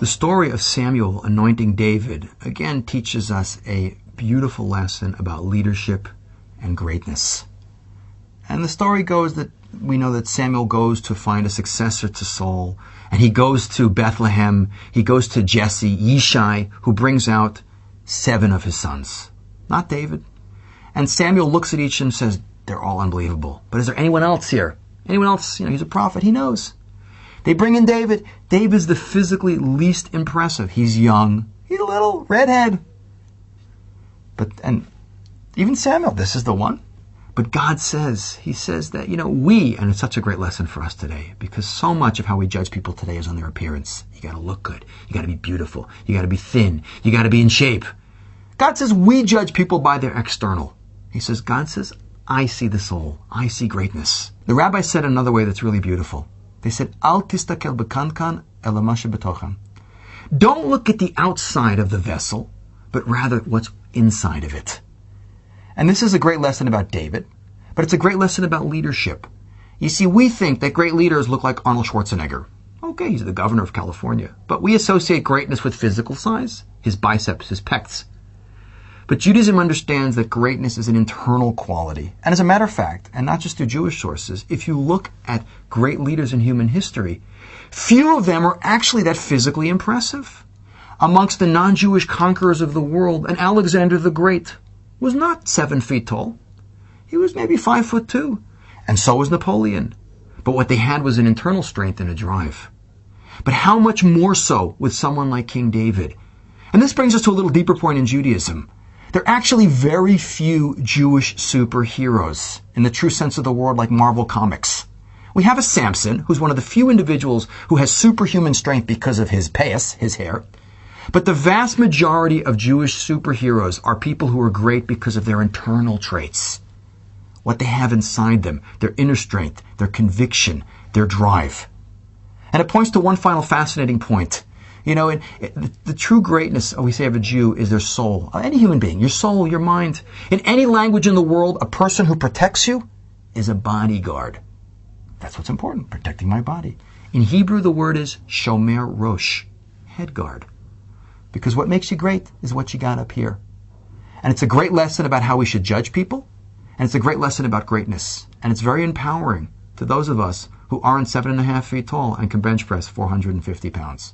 The story of Samuel anointing David again teaches us a beautiful lesson about leadership and greatness. And the story goes that we know that Samuel goes to find a successor to Saul, and he goes to Bethlehem, he goes to Jesse, Yishai, who brings out 7 of his sons, not David. And Samuel looks at each and says, they're all unbelievable. But is there anyone else here? Anyone else? He's a prophet, he knows. They bring in David. David's the physically least impressive. He's young. He's a little redhead. And even Samuel, this is the one. But God says, he says that, and it's such a great lesson for us today, because so much of how we judge people today is on their appearance. You got to look good. You got to be beautiful. You got to be thin. You got to be in shape. God says we judge people by their external. God says, I see the soul. I see greatness. The rabbi said another way that's really beautiful. They said, Al tistakel bekankan ela ma shebetochan. Don't look at the outside of the vessel, but rather what's inside of it. And this is a great lesson about David, but it's a great lesson about leadership. You see, we think that great leaders look like Arnold Schwarzenegger. Okay, he's the governor of California. But we associate greatness with physical size, his biceps, his pecs. But Judaism understands that greatness is an internal quality. And as a matter of fact, and not just through Jewish sources, if you look at great leaders in human history, few of them are actually that physically impressive. Amongst the non-Jewish conquerors of the world, an Alexander the Great was not 7 feet tall. He was maybe 5'2", and so was Napoleon. But what they had was an internal strength and a drive. But how much more so with someone like King David? And this brings us to a little deeper point in Judaism. There are actually very few Jewish superheroes in the true sense of the word, like Marvel Comics. We have a Samson, who's one of the few individuals who has superhuman strength because of his payas, his hair. But the vast majority of Jewish superheroes are people who are great because of their internal traits. What they have inside them, their inner strength, their conviction, their drive. And it points to one final fascinating point. The true greatness, we say, of a Jew is their soul. Any human being, your soul, your mind. In any language in the world, a person who protects you is a bodyguard. That's what's important, protecting my body. In Hebrew, the word is shomer rosh, head guard. Because what makes you great is what you got up here. And it's a great lesson about how we should judge people. And it's a great lesson about greatness. And it's very empowering to those of us who aren't 7.5 feet tall and can bench press 450 pounds.